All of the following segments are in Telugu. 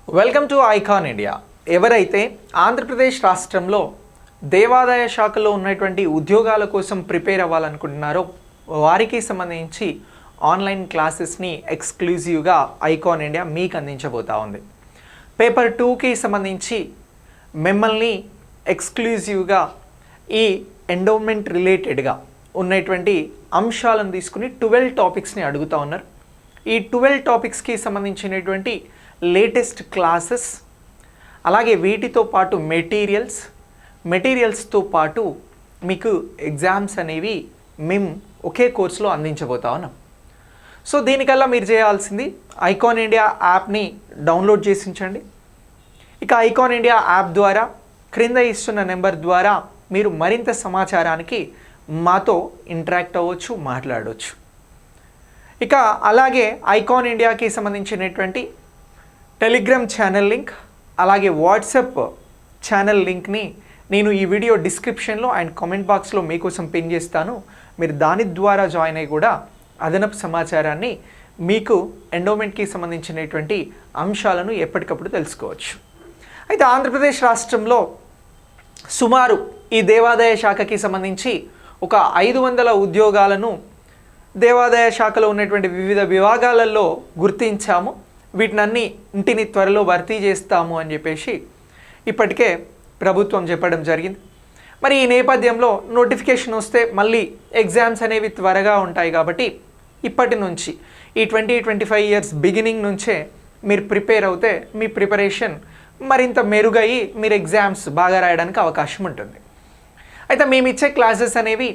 Welcome to icon India. ఎవరైతే ఆంధ్రప్రదేశ్ రాష్ట్రంలో దేవాదాయ శాఖలో ఉన్నటువంటి ఉద్యోగాల కోసం ప్రిపేర్ అవ్వాలనుకుంటున్నారో వారికి సంబంధించి ఆన్లైన్ క్లాసెస్ని ఎక్స్క్లూజివ్గా ఐకాన్ ఇండియా మీకు అందించబోతా ఉంది. పేపర్ 2కి సంబంధించి మిమ్మల్ని ఎక్స్క్లూజివ్గా ఈ ఎండోమెంట్ రిలేటెడ్గా ఉన్నటువంటి అంశాలను తీసుకుని 12 టాపిక్స్ని అడుగుతూ ఉన్నారు. ఈ 12 టాపిక్స్కి సంబంధించినటువంటి లేటెస్ట్ క్లాసెస్, అలాగే వీటితో పాటు మెటీరియల్స్తో పాటు మీకు ఎగ్జామ్స్ అనేవి మేము ఒకే కోర్సులో అందించబోతా ఉన్నాం. సో దీనికల్లా మీరు చేయాల్సింది ఐకాన్ ఇండియా యాప్ని డౌన్లోడ్ చేసి ఉంచండి. ఇక ఐకాన్ ఇండియా యాప్ ద్వారా క్రింద ఇస్తున్న నెంబర్ ద్వారా మీరు మరింత సమాచారానికి మాతో ఇంటరాక్ట్ అవ్వచ్చు, మాట్లాడవచ్చు. ఇక అలాగే ఐకాన్ ఇండియాకి సంబంధించినటువంటి టెలిగ్రామ్ ఛానల్ లింక్, అలాగే వాట్సాప్ ఛానల్ లింక్ని నేను ఈ వీడియో డిస్క్రిప్షన్లో అండ్ కామెంట్ బాక్స్లో మీకోసం పిన్ చేస్తాను. మీరు దాని ద్వారా జాయిన్ అయ్యి కూడా అదనపు సమాచారాన్ని మీకు ఎండోమెంట్కి సంబంధించినటువంటి అంశాలను ఎప్పటికప్పుడు తెలుసుకోవచ్చు. అయితే ఆంధ్రప్రదేశ్ రాష్ట్రంలో సుమారు ఈ దేవాదాయ శాఖకి సంబంధించి ఒక 500 ఉద్యోగాలను దేవాదాయ శాఖలో ఉన్నటువంటి వివిధ విభాగాలలో గుర్తించాము. వీటిని త్వరలో భర్తీ చేస్తాము అని చెప్పేసి ఇప్పటికే ప్రభుత్వం చెప్పడం జరిగింది. మరి ఈ నేపథ్యంలో నోటిఫికేషన్ వస్తే మళ్ళీ ఎగ్జామ్స్ అనేవి త్వరగా ఉంటాయి కాబట్టి ఇప్పటి నుంచి ఈ 2025 ఇయర్స్ బిగినింగ్ నుంచే మీరు ప్రిపేర్ అవుతే మీ ప్రిపరేషన్ మరింత మెరుగయ్యి మీరు ఎగ్జామ్స్ బాగా రాయడానికి అవకాశం ఉంటుంది. అయితే మేము ఇచ్చే క్లాసెస్ అనేవి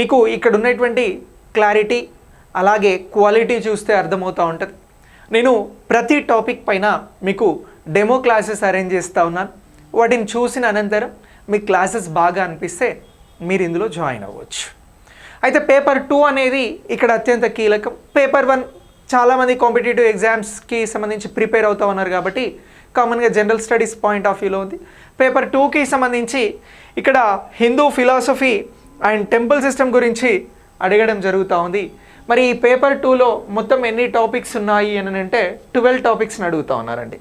మీకు ఇక్కడ ఉన్నటువంటి క్లారిటీ అలాగే క్వాలిటీ చూస్తే అర్థమవుతూ ఉంటుంది. నేను ప్రతి టాపిక్ పైన మీకు డెమో క్లాసెస్ అరేంజ్ చేస్తూ ఉన్నాను. వాటిని చూసిన అనంతరం మీ క్లాసెస్ బాగా అనిపిస్తే మీరు ఇందులో జాయిన్ అవ్వచ్చు. అయితే పేపర్ 2 అనేది ఇక్కడ అత్యంత కీలకం. పేపర్ 1 చాలామంది కాంపిటేటివ్ ఎగ్జామ్స్కి సంబంధించి ప్రిపేర్ అవుతూ ఉన్నారు కాబట్టి కామన్గా జనరల్ స్టడీస్ పాయింట్ ఆఫ్ వ్యూలో ఉంది. పేపర్ 2కి సంబంధించి ఇక్కడ Hindu philosophy and temple system గురించి అడగడం జరుగుతూ ఉంది. మరి ఈ పేపర్ 2లో మొత్తం ఎన్ని టాపిక్స్ ఉన్నాయి అని అంటే 12 టాపిక్స్ని అడుగుతూ ఉన్నారండి.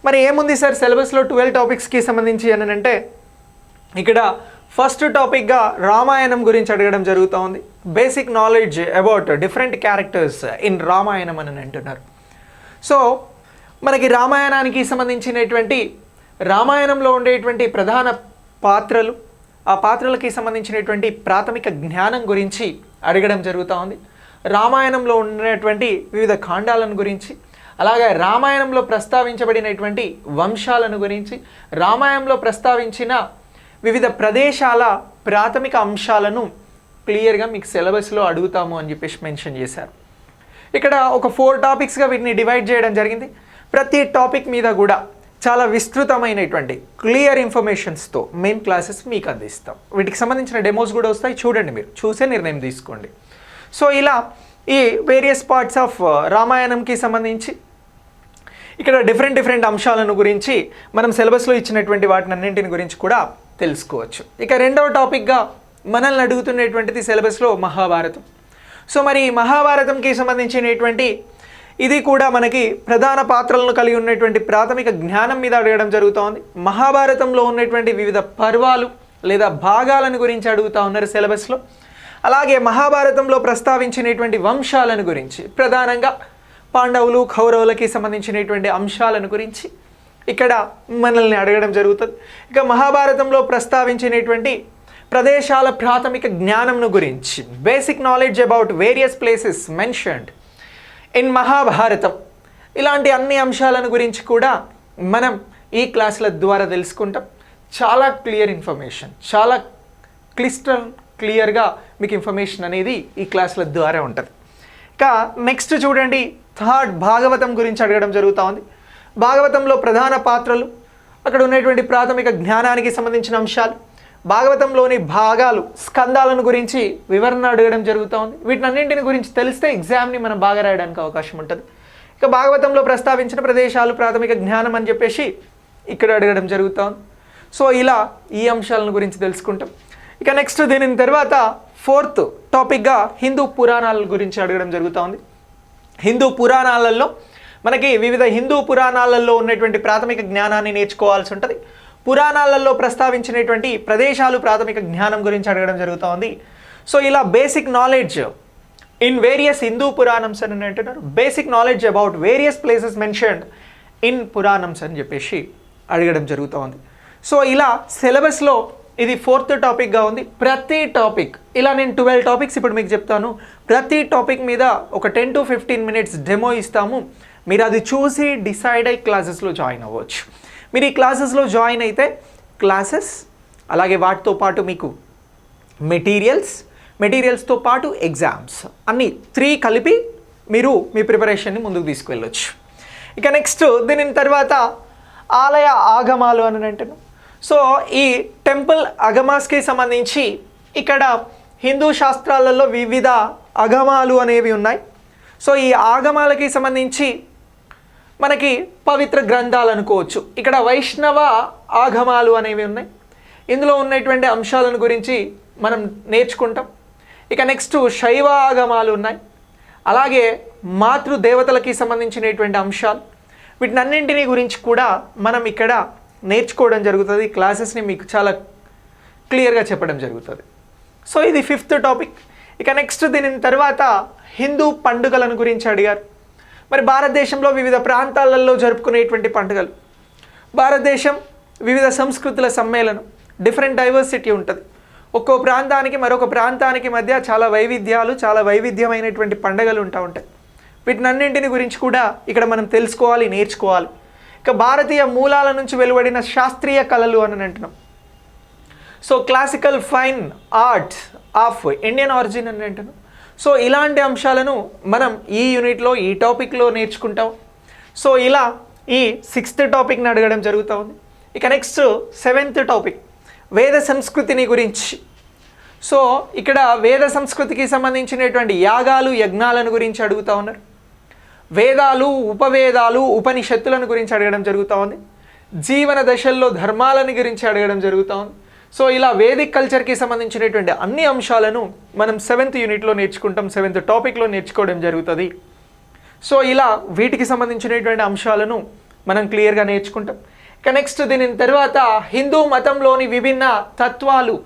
మరి ఏముంది సార్ సిలబస్లో 12 టాపిక్స్కి సంబంధించి అని అంటే ఇక్కడ ఫస్ట్ టాపిక్గా రామాయణం గురించి అడగడం జరుగుతూ ఉంది. Basic knowledge about different characters in Ramayanam అని అంటున్నారు. సో మనకి రామాయణానికి సంబంధించినటువంటి రామాయణంలో ఉండేటువంటి ప్రధాన పాత్రలు, ఆ పాత్రలకి సంబంధించినటువంటి ప్రాథమిక జ్ఞానం గురించి అడగడం జరుగుతూ ఉంది. రామాయణంలో ఉన్నటువంటి వివిధ ఖండాలను గురించి, అలాగే రామాయణంలో ప్రస్తావించబడినటువంటి వంశాలను గురించి, రామాయణంలో ప్రస్తావించిన వివిధ ప్రదేశాల ప్రాథమిక అంశాలను క్లియర్గా మీకు సిలబస్లో అడుగుతాము అని చెప్పేసి మెన్షన్ చేశారు. ఇక్కడ ఒక 4 టాపిక్స్గా వీటిని డివైడ్ చేయడం జరిగింది. ప్రతి టాపిక్ మీద కూడా చాలా విస్తృతమైనటువంటి క్లియర్ ఇన్ఫర్మేషన్స్తో మెయిన్ క్లాసెస్ మీకు అందిస్తాం. వీటికి సంబంధించిన డెమోస్ కూడా వస్తాయి, చూడండి, మీరు చూసే నిర్ణయం తీసుకోండి. సో ఇలా ఈ వేరియస్ పార్ట్స్ ఆఫ్ రామాయణంకి సంబంధించి ఇక్కడ డిఫరెంట్ అంశాలను గురించి మనం సిలబస్లో ఇచ్చినటువంటి వాటిని అన్నింటిని గురించి కూడా తెలుసుకోవచ్చు. ఇక రెండవ టాపిక్గా మనల్ని అడుగుతున్నటువంటిది సిలబస్లో మహాభారతం. సో మరి మహాభారతంకి సంబంధించినటువంటి ఇది కూడా మనకి ప్రధాన పాత్రలను కలిగి ఉన్నటువంటి ప్రాథమిక జ్ఞానం మీద అడగడం జరుగుతోంది. మహాభారతంలో ఉన్నటువంటి వివిధ పర్వాలు లేదా భాగాలను గురించి అడుగుతూ ఉన్నారు సిలబస్లో. అలాగే మహాభారతంలో ప్రస్తావించినటువంటి వంశాలను గురించి, ప్రధానంగా పాండవులు కౌరవులకి సంబంధించినటువంటి అంశాలను గురించి ఇక్కడ మనల్ని అడగడం జరుగుతుంది. ఇక మహాభారతంలో ప్రస్తావించినటువంటి ప్రదేశాల ప్రాథమిక జ్ఞానంను గురించి, basic knowledge about various places mentioned in Mahabharatam, ఇలాంటి అన్ని అంశాలను గురించి కూడా మనం ఈ క్లాసుల ద్వారా తెలుసుకుంటాం. చాలా క్లియర్ ఇన్ఫర్మేషన్, చాలా క్లియర్గా మీకు ఇన్ఫర్మేషన్ అనేది ఈ క్లాసుల ద్వారా ఉంటుంది. ఇక నెక్స్ట్ చూడండి, థర్డ్ భాగవతం గురించి అడగడం జరుగుతూ ఉంది. భాగవతంలో ప్రధాన పాత్రలు, అక్కడ ఉన్నటువంటి ప్రాథమిక జ్ఞానానికి సంబంధించిన అంశాలు, భాగవతంలోని భాగాలు, స్కందాలను గురించి వివరణ అడగడం జరుగుతూ ఉంది. వీటినన్నింటిని గురించి తెలిస్తే ఎగ్జామ్ని మనం బాగా రాయడానికి అవకాశం ఉంటుంది. ఇక భాగవతంలో ప్రస్తావించిన ప్రదేశాలు, ప్రాథమిక జ్ఞానం అని చెప్పేసి ఇక్కడ అడగడం జరుగుతూ ఉంది. సో ఇలా ఈ అంశాలను గురించి తెలుసుకుంటాం. ఇక నెక్స్ట్ దీని తర్వాత 4th టాపిక్గా హిందూ పురాణాల గురించి అడగడం జరుగుతూ ఉంది. హిందూ పురాణాలలో మనకి వివిధ హిందూ పురాణాలలో ఉన్నటువంటి ప్రాథమిక జ్ఞానాన్ని నేర్చుకోవాల్సి ఉంటుంది. పురాణాలలో ప్రస్తావించినటువంటి ప్రదేశాలు ప్రాథమిక జ్ఞానం గురించి అడగడం జరుగుతోంది. సో ఇలా basic knowledge in various Hindu పురాణమ్స్ అని అంటున్నారు. Basic knowledge about various places mentioned in పురాణమ్స్ అని చెప్పేసి అడగడం జరుగుతోంది. సో ఇలా సిలబస్లో ఇది 4th టాపిక్గా ఉంది. ప్రతి టాపిక్ ఇలా నేను 12 టాపిక్స్ ఇప్పుడు మీకు చెప్తాను. ప్రతి టాపిక్ మీద ఒక 10 to 15 minutes డెమో ఇస్తాము. మీరు అది చూసి డిసైడ్ అయ్యి క్లాసెస్లో జాయిన్ అవ్వచ్చు. మీరు ఈ క్లాసెస్లో జాయిన్ అయితే క్లాసెస్ అలాగే వాటితో పాటు మీకు మెటీరియల్స్తో పాటు ఎగ్జామ్స్ అన్నీ 3 కలిపి మీరు మీ ప్రిపరేషన్ని ముందుకు తీసుకువెళ్ళొచ్చు. ఇక నెక్స్ట్ దీని తర్వాత ఆలయ ఆగమాలు అని అంటాను. సో ఈ టెంపుల్ అగమాస్కి సంబంధించి ఇక్కడ హిందూ శాస్త్రాలలో వివిధ అగమాలు అనేవి ఉన్నాయి. సో ఈ ఆగమాలకి సంబంధించి మనకి పవిత్ర గ్రంథాలు అనుకోవచ్చు. ఇక్కడ వైష్ణవ ఆగమాలు అనేవి ఉన్నాయి. ఇందులో ఉన్నటువంటి అంశాలను గురించి మనం నేర్చుకుంటాం. ఇక నెక్స్ట్ శైవ ఆగమాలు ఉన్నాయి. అలాగే మాతృదేవతలకి సంబంధించినటువంటి అంశాలు, వీటినన్నింటినీ గురించి కూడా మనం ఇక్కడ నేర్చుకోవడం జరుగుతుంది. క్లాసెస్ని మీకు చాలా క్లియర్గా చెప్పడం జరుగుతుంది. సో ఇది 5th టాపిక్. ఇక నెక్స్ట్ దీని తర్వాత హిందూ పండుగలను గురించి అడిగారు. మరి భారతదేశంలో వివిధ ప్రాంతాలలో జరుపుకునేటువంటి పండుగలు, భారతదేశం వివిధ సంస్కృతుల సమ్మేళనం, డిఫరెంట్ డైవర్సిటీ ఉంటుంది. ఒక్కో ప్రాంతానికి మరొక ప్రాంతానికి మధ్య చాలా వైవిధ్యమైనటువంటి పండుగలు ఉంటాయి. వీటినన్నింటిని గురించి కూడా ఇక్కడ మనం తెలుసుకోవాలి, నేర్చుకోవాలి. ఇక భారతీయ మూలాల నుంచి వెలువడిన శాస్త్రీయ కళలు అని అంటున్నాం. So classical fine arts of Indian origin అని అంటున్నాం. సో ఇలాంటి అంశాలను మనం ఈ యూనిట్లో ఈ టాపిక్లో నేర్చుకుంటాం. సో ఇలా ఈ 6th టాపిక్ని అడగడం జరుగుతూ ఉంది. ఇక నెక్స్ట్ 7th టాపిక్ వేద సంస్కృతిని గురించి. సో ఇక్కడ వేద సంస్కృతికి సంబంధించినటువంటి యాగాలు యజ్ఞాలను గురించి అడుగుతూ ఉన్నారు. వేదాలు ఉపవేదాలు ఉపనిషత్తులను గురించి అడగడం జరుగుతూ ఉంది. జీవన దశల్లో ధర్మాలను గురించి అడగడం జరుగుతూ ఉంది. సో ఇలా వేదిక్ కల్చర్కి సంబంధించినటువంటి అన్ని అంశాలను మనం 7th యూనిట్లో నేర్చుకుంటాం, 7th టాపిక్లో నేర్చుకోవడం జరుగుతుంది. సో ఇలా వీటికి సంబంధించినటువంటి అంశాలను మనం క్లియర్గా నేర్చుకుంటాం. ఇక నెక్స్ట్ దీని తర్వాత హిందూ మతంలోని విభిన్న తత్వాలు,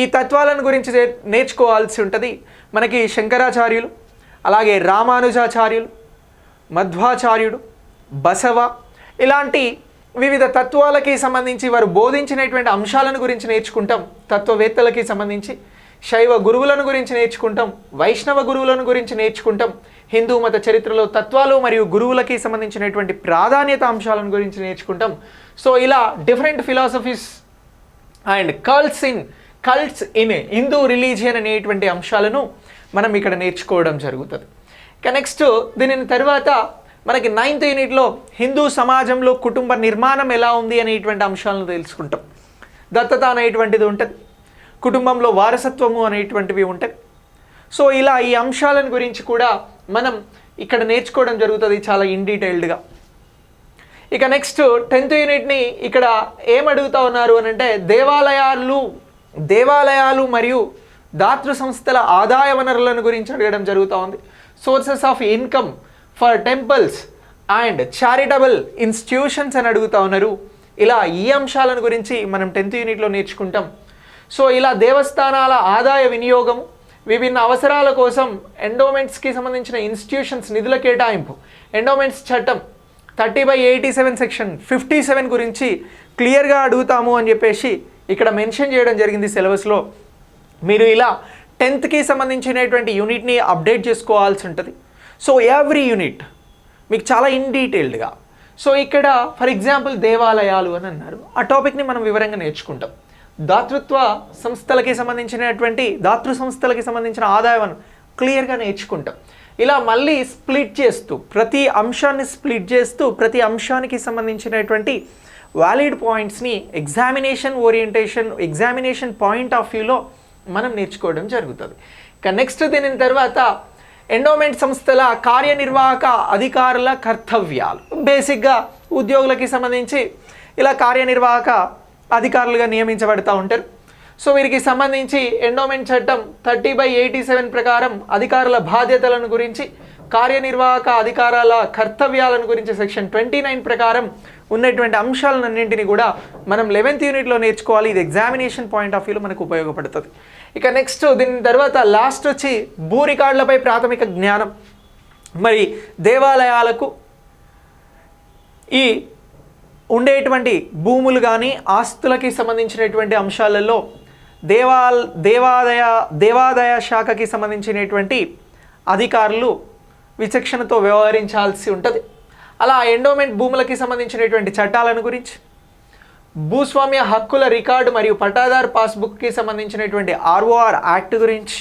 ఈ తత్వాలను గురించి నేర్చుకోవాల్సి ఉంటుంది. మనకి శంకరాచార్యులు, అలాగే రామానుజాచార్యులు, మధ్వాచార్యుడు, బసవ ఇలాంటి వివిధ తత్వాలకి సంబంధించి వారు బోధించినటువంటి అంశాలను గురించి నేర్చుకుంటాం. తత్వవేత్తలకి సంబంధించి శైవ గురువులను గురించి నేర్చుకుంటాం, వైష్ణవ గురువులను గురించి నేర్చుకుంటాం. హిందూ మత చరిత్రలో తత్వాలు మరియు గురువులకి సంబంధించినటువంటి ప్రాధాన్యత అంశాలను గురించి నేర్చుకుంటాం. సో ఇలా different philosophies and cults in Hindu religion అనేటువంటి అంశాలను మనం ఇక్కడ నేర్చుకోవడం జరుగుతుంది. ఇక నెక్స్ట్ దీని తర్వాత మనకి 9th యూనిట్లో హిందూ సమాజంలో కుటుంబ నిర్మాణం ఎలా ఉంది అనేటువంటి అంశాలను తెలుసుకుంటాం. దత్తత అనేటువంటిది ఉంటుంది, కుటుంబంలో వారసత్వము అనేటువంటివి ఉంటాయి. సో ఇలా ఈ అంశాలను గురించి కూడా మనం ఇక్కడ నేర్చుకోవడం జరుగుతుంది చాలా ఇన్ డీటెయిల్డ్గా. ఇక నెక్స్ట్ 10th యూనిట్ని ఇక్కడ ఏం అడుగుతా ఉన్నారు అని అంటే దేవాలయాలు మరియు దాతృ సంస్థల ఆదాయ వనరులను గురించి అడగడం జరుగుతూ ఉంది. Sources of income for temples and charitable institutions అని అడుగుతా ఉన్నారు. ఇలా ఈ అంశాలను గురించి మనం 10th యూనిట్లో నేర్చుకుంటాం. సో ఇలా దేవస్థానాల ఆదాయ వినియోగం, విభిన్న అవసరాల కోసం ఎండోమెంట్స్కి సంబంధించిన ఇన్స్టిట్యూషన్స్ నిధుల కేటాయింపు, ఎండోమెంట్స్ చట్టం 30/87 సెక్షన్ 57 గురించి క్లియర్గా అడుగుతాము అని చెప్పేసి ఇక్కడ మెన్షన్ చేయడం జరిగింది సిలబస్లో. మీరు ఇలా 10th సంబంధించినటువంటి యూనిట్ని అప్డేట్ చేసుకోవాల్సి ఉంటుంది. సో ఎవ్రీ యూనిట్ మీకు చాలా ఇన్ డీటెయిల్డ్గా. సో ఇక్కడ ఫర్ ఎగ్జాంపుల్ దేవాలయాలు అని అన్నారు, ఆ టాపిక్ని మనం వివరంగా నేర్చుకుంటాం. దాతృ సంస్థలకి సంబంధించిన ఆదాయం క్లియర్గా నేర్చుకుంటాం. ఇలా మళ్ళీ ప్రతి అంశాన్ని స్ప్లిట్ చేస్తూ ప్రతి అంశానికి సంబంధించినటువంటి వ్యాలిడ్ పాయింట్స్ని ఎగ్జామినేషన్ పాయింట్ ఆఫ్ వ్యూలో మనం నేర్చుకోవడం జరుగుతుంది. ఇక నెక్స్ట్ దీని తర్వాత ఎండోమెంట్ సంస్థల కార్యనిర్వాహక అధికారుల కర్తవ్యాలు. బేసిక్గా ఉద్యోగులకి సంబంధించి ఇలా కార్యనిర్వాహక అధికారులుగా నియమించబడుతూ ఉంటారు. సో వీరికి సంబంధించి ఎండోమెంట్ చట్టం 30/87 ప్రకారం అధికారుల బాధ్యతలను గురించి, కార్యనిర్వాహక అధికారాల కర్తవ్యాలను గురించి సెక్షన్ 29 ప్రకారం ఉన్నటువంటి అంశాలన్నింటినీ కూడా మనం 11th యూనిట్లో నేర్చుకోవాలి. ఇది ఎగ్జామినేషన్ పాయింట్ ఆఫ్ వ్యూలో మనకు ఉపయోగపడుతుంది. ఇక నెక్స్ట్ దీని తర్వాత లాస్ట్ వచ్చి భూ రికార్డులపై ప్రాథమిక జ్ఞానం. మరి దేవాలయాలకు ఈ ఉండేటువంటి భూములు కానీ ఆస్తులకి సంబంధించినటువంటి అంశాలలో దేవాదాయ శాఖకి సంబంధించినటువంటి అధికారులు విచక్షణతో వ్యవహరించాల్సి ఉంటుంది. అలా ఎండోమెంట్ భూములకి సంబంధించినటువంటి చట్టాలను గురించి, భూస్వామ్య హక్కుల రికార్డు మరియు పట్టాదారు పాస్బుక్కి సంబంధించినటువంటి ROR యాక్ట్ గురించి,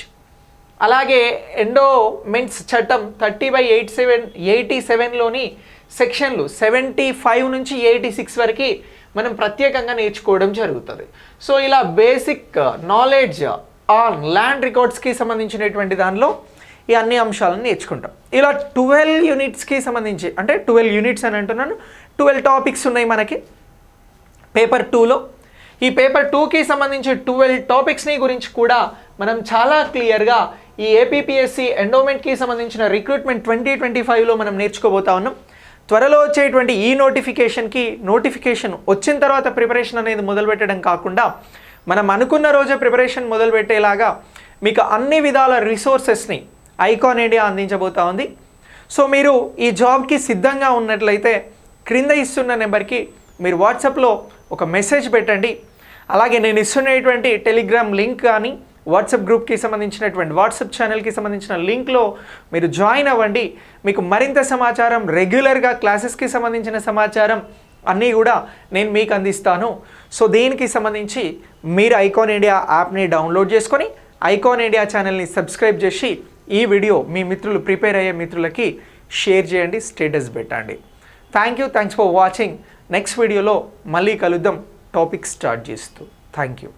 అలాగే ఎండోమెంట్స్ చట్టం 30/87లోని సెక్షన్లు 75 నుంచి 86 వరకు మనం ప్రత్యేకంగా నేర్చుకోవడం జరుగుతుంది. సో ఇలా బేసిక్ నాలెడ్జ్ ఆన్ ల్యాండ్ రికార్డ్స్కి సంబంధించినటువంటి దానిలో ఈ అన్ని అంశాలను నేర్చుకుంటాం. ఇలా 12 యూనిట్స్కి సంబంధించి, అంటే 12 యూనిట్స్ అని అంటున్నాను, 12 టాపిక్స్ ఉన్నాయి మనకి పేపర్ 2లో. ఈ పేపర్ 2కి సంబంధించి 12 టాపిక్స్ని గురించి కూడా మనం చాలా క్లియర్గా ఈ ఏపీపీఎస్సీ ఎండోమెంట్కి సంబంధించిన రిక్రూట్మెంట్ 2025లో మనం నేర్చుకోబోతా ఉన్నాం. త్వరలో వచ్చేటువంటి ఈ నోటిఫికేషన్ వచ్చిన తర్వాత ప్రిపరేషన్ అనేది మొదలుపెట్టడం కాకుండా మనం అనుకున్న రోజే ప్రిపరేషన్ మొదలుపెట్టేలాగా మీకు అన్ని విధాల రిసోర్సెస్ని ఐకాన్ ఇండియా అందించబోతా ఉంది. సో మీరు ఈ జాబ్కి సిద్ధంగా ఉన్నట్లయితే క్రింద ఇస్తున్న నెంబర్కి మీరు వాట్సాప్లో ఒక మెసేజ్ పెట్టండి. అలాగే నేను ఇస్తున్నటువంటి టెలిగ్రామ్ లింక్ కానీ వాట్సాప్ గ్రూప్కి సంబంధించినటువంటి వాట్సాప్ ఛానల్కి సంబంధించిన లింక్లో మీరు జాయిన్ అవ్వండి. మీకు మరింత సమాచారం, రెగ్యులర్గా క్లాసెస్కి సంబంధించిన సమాచారం అన్నీ కూడా నేను మీకు అందిస్తాను. సో దీనికి సంబంధించి మీరు ఐకాన్ ఇండియా యాప్ని డౌన్లోడ్ చేసుకొని ఐకాన్ ఇండియా ఛానల్ని సబ్స్క్రైబ్ చేసి ఈ వీడియో మీ మిత్రులు, ప్రిపేర్ అయ్యే మిత్రులకి షేర్ చేయండి, స్టేటస్ పెట్టండి. Thanks for watching. నెక్స్ట్ వీడియోలో మళ్ళీ కలుద్దాం టాపిక్ స్టార్ట్ చేస్తూ. Thank you.